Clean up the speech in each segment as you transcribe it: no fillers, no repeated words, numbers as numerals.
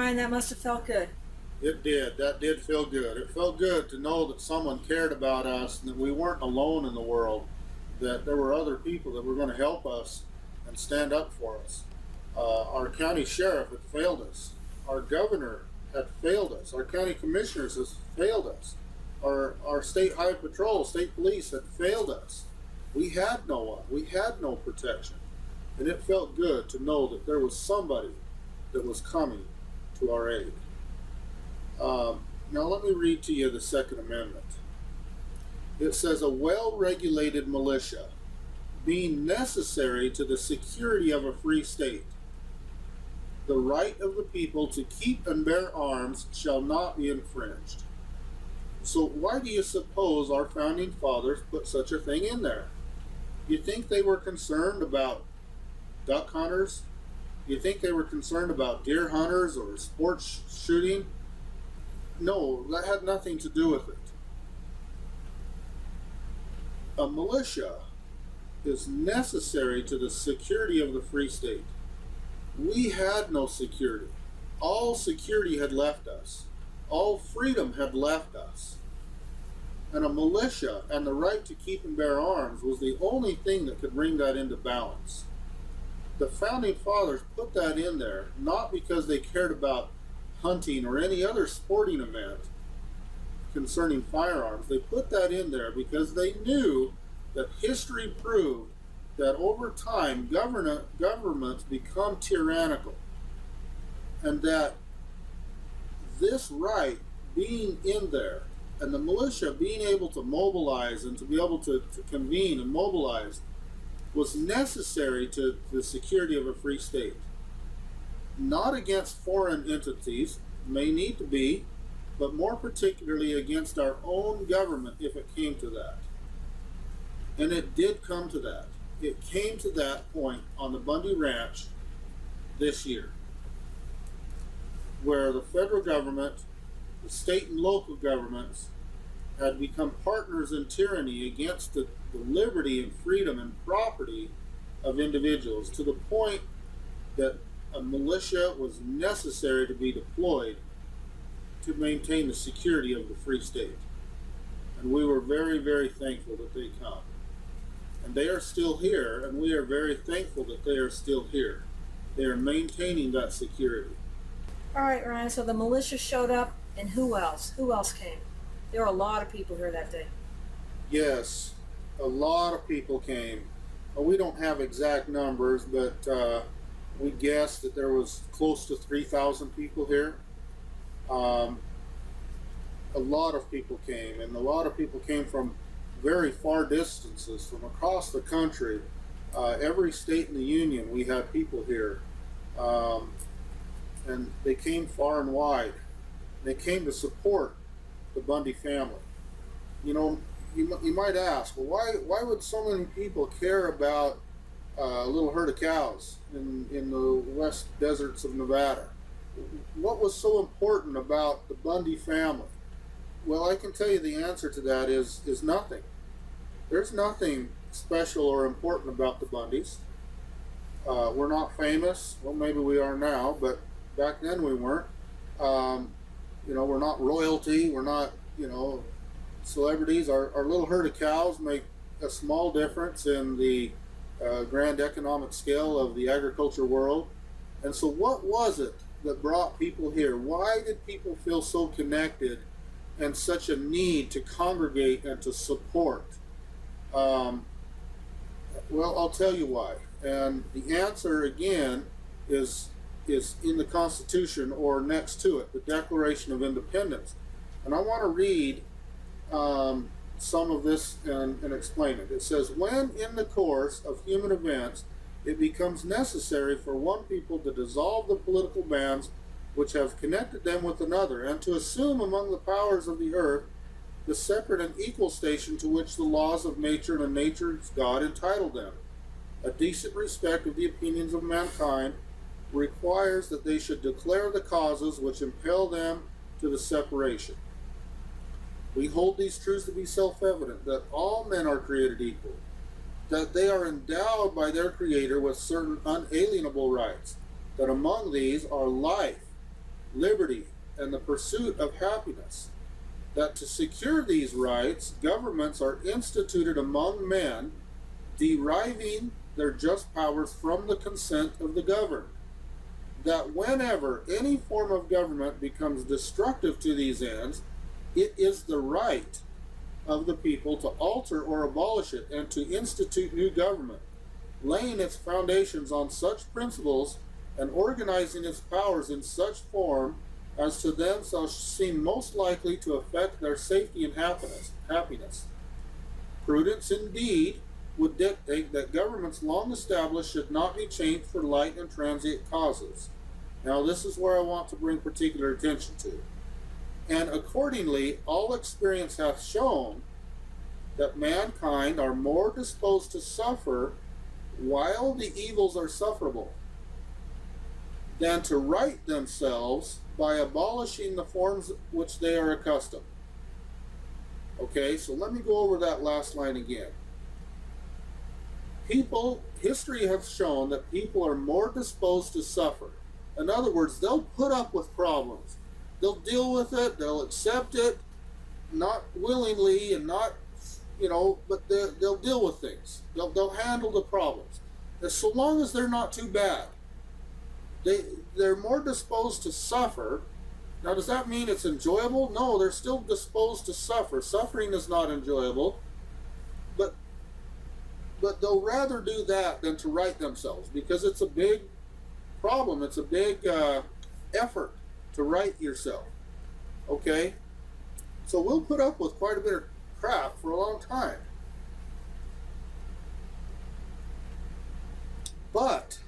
Ryan, that must have felt good. It did. That did feel good. It felt good to know that someone cared about us and that we weren't alone in the world, that there were other people that were going to help us and stand up for us. Our county sheriff had failed us. Our governor had failed us. Our county commissioners has failed us. Our state highway patrol, state police had failed us. We had no one. We had no protection. And it felt good to know that there was somebody that was coming to our aid. Now let me read to you the Second Amendment. It says, a well-regulated militia, being necessary to the security of a free state, the right of the people to keep and bear arms shall not be infringed. So why do you suppose our founding fathers put such a thing in there? You think they were concerned about duck hunters? You think they were concerned about deer hunters or sports shooting? No, that had nothing to do with it. A militia is necessary to the security of the free state. We had no security. All security had left us. All freedom had left us. And a militia and the right to keep and bear arms was the only thing that could bring that into balance. The founding fathers put that in there not because they cared about hunting or any other sporting event concerning firearms. They put that in there because they knew that history proved that over time governments become tyrannical, and that this right being in there and the militia being able to mobilize and to be able to convene and mobilize was necessary to the security of a free state. Not against foreign entities, may need to be, but more particularly against our own government if it came to that. And it did come to that. It came to that point on the Bundy Ranch this year, where the federal government, the state and local governments had become partners in tyranny against the liberty and freedom and property of individuals, to the point that a militia was necessary to be deployed to maintain the security of the free state. And we were very, very thankful that they come. And they are still here, and we are very thankful that they are still here. They are maintaining that security. All right, Ryan, so the militia showed up, and who else? Who else came? There were a lot of people here that day. Yes, a lot of people came. We don't have exact numbers, but we guessed that there was close to 3,000 people here. A lot of people came, and a lot of people came from very far distances, from across the country. Every state in the Union, we had people here. And they came far and wide. They came to support the Bundy family. You know, you might ask, well, why would so many people care about a little herd of cows in the west deserts of Nevada? What was so important about the Bundy family? Well, I can tell you the answer to that is nothing. There's nothing special or important about the Bundys. We're not famous. Well, maybe we are now, but back then we weren't. We're not royalty. We're not, celebrities. Our little herd of cows make a small difference in the grand economic scale of the agriculture world. And so what was it that brought people here? Why did people feel so connected and such a need to congregate and to support? Well, I'll tell you why. And the answer, again, is in the Constitution, or next to it, the Declaration of Independence. And I want to read some of this and explain it. It says, when in the course of human events it becomes necessary for one people to dissolve the political bands which have connected them with another, and to assume among the powers of the earth the separate and equal station to which the laws of nature and nature's God entitle them, a decent respect of the opinions of mankind requires that they should declare the causes which impel them to the separation. We hold these truths to be self-evident, that all men are created equal, that they are endowed by their Creator with certain unalienable rights, that among these are life, liberty, and the pursuit of happiness. That to secure these rights, governments are instituted among men, deriving their just powers from the consent of the governed. That whenever any form of government becomes destructive to these ends, it is the right of the people to alter or abolish it and to institute new government, laying its foundations on such principles and organizing its powers in such form as to them shall seem most likely to affect their safety and happiness. Prudence indeed would dictate that governments long established should not be changed for light and transient causes. Now this is where I want to bring particular attention to. And accordingly, all experience hath shown that mankind are more disposed to suffer while the evils are sufferable than to right themselves by abolishing the forms which they are accustomed. Okay, so let me go over that last line again. History has shown that people are more disposed to suffer. In other words, they'll put up with problems. They'll deal with it, they'll accept it, not willingly and not, but they'll deal with things. They'll handle the problems. And so long as they're not too bad. They're more disposed to suffer. Now, does that mean it's enjoyable? No, they're still disposed to suffer. Suffering is not enjoyable, but they'll rather do that than to right themselves, because it's a big problem. It's a big effort to right yourself. Okay? So we'll put up with quite a bit of crap for a long time. But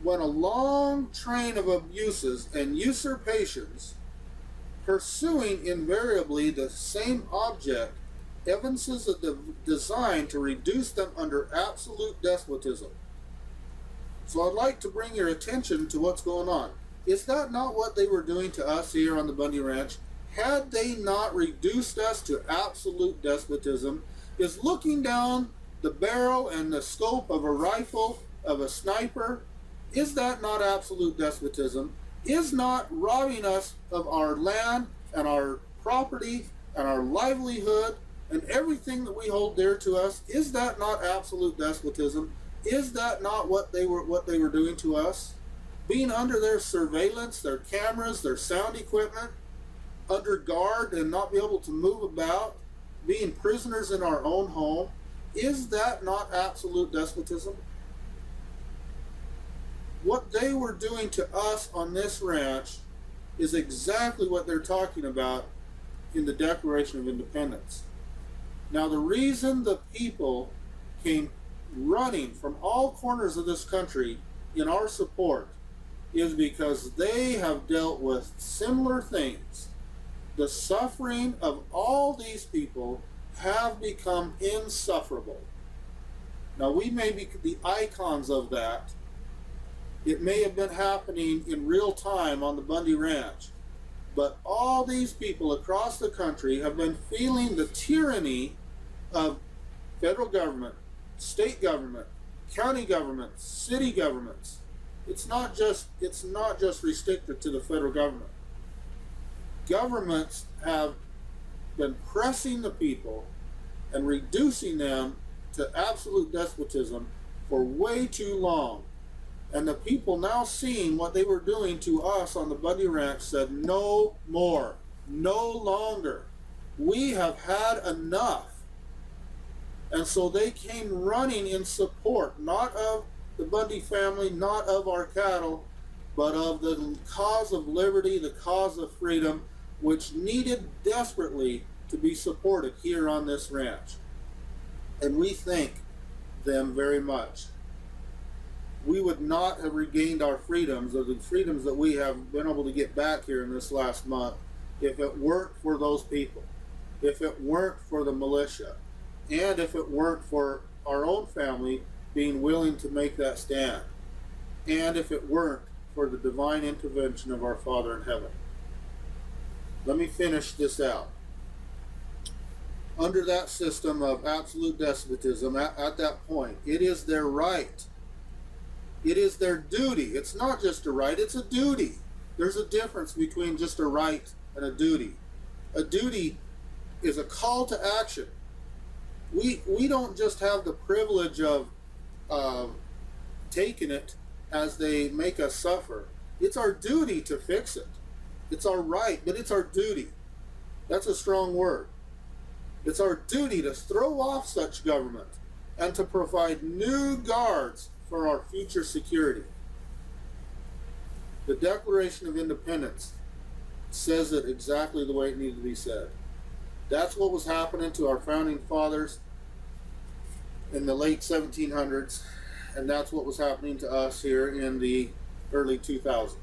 when a long train of abuses and usurpations, pursuing invariably the same object, evinces a design to reduce them under absolute despotism. So I'd like to bring your attention to what's going on. Is that not what they were doing to us here on the Bundy Ranch? Had they not reduced us to absolute despotism? Is looking down the barrel and the scope of a rifle, of a sniper, is that not absolute despotism? Is not robbing us of our land and our property and our livelihood and everything that we hold dear to us, is that not absolute despotism? Is that not what they were doing to us? Being under their surveillance, their cameras, their sound equipment, under guard and not be able to move about, being prisoners in our own home, is that not absolute despotism? What they were doing to us on this ranch is exactly what they're talking about in the Declaration of Independence. Now, the reason the people came running from all corners of this country in our support is because they have dealt with similar things. The suffering of all these people have become insufferable. Now, we may be the icons of that. It may have been happening in real time on the Bundy Ranch, but all these people across the country have been feeling the tyranny of federal government, state government, county governments, city governments. It's not just restricted to the federal government. Governments have been pressing the people and reducing them to absolute despotism for way too long. And the people now seeing what they were doing to us on the Bundy Ranch said, no more, no longer. We have had enough. And so they came running in support, not of the Bundy family, not of our cattle, but of the cause of liberty, the cause of freedom, which needed desperately to be supported here on this ranch. And we thank them very much. We would not have regained our freedoms, or the freedoms that we have been able to get back here in this last month, if it weren't for those people, if it weren't for the militia, and if it weren't for our own family being willing to make that stand, and if it weren't for the divine intervention of our Father in heaven. Let me finish this out. Under that system of absolute despotism, at that point, it is their right. It is their duty. It's not just a right, it's a duty There's a difference between just a right and a duty. A duty is a call to action. We don't just have the privilege of taking it as they make us suffer. It's our duty to fix it. It's our right, but it's our duty. That's a strong word. It's our duty to throw off such government and to provide new guards for our future security. The Declaration of Independence says it exactly the way it needed to be said. That's what was happening to our founding fathers in the late 1700s, and that's what was happening to us here in the early 2000s.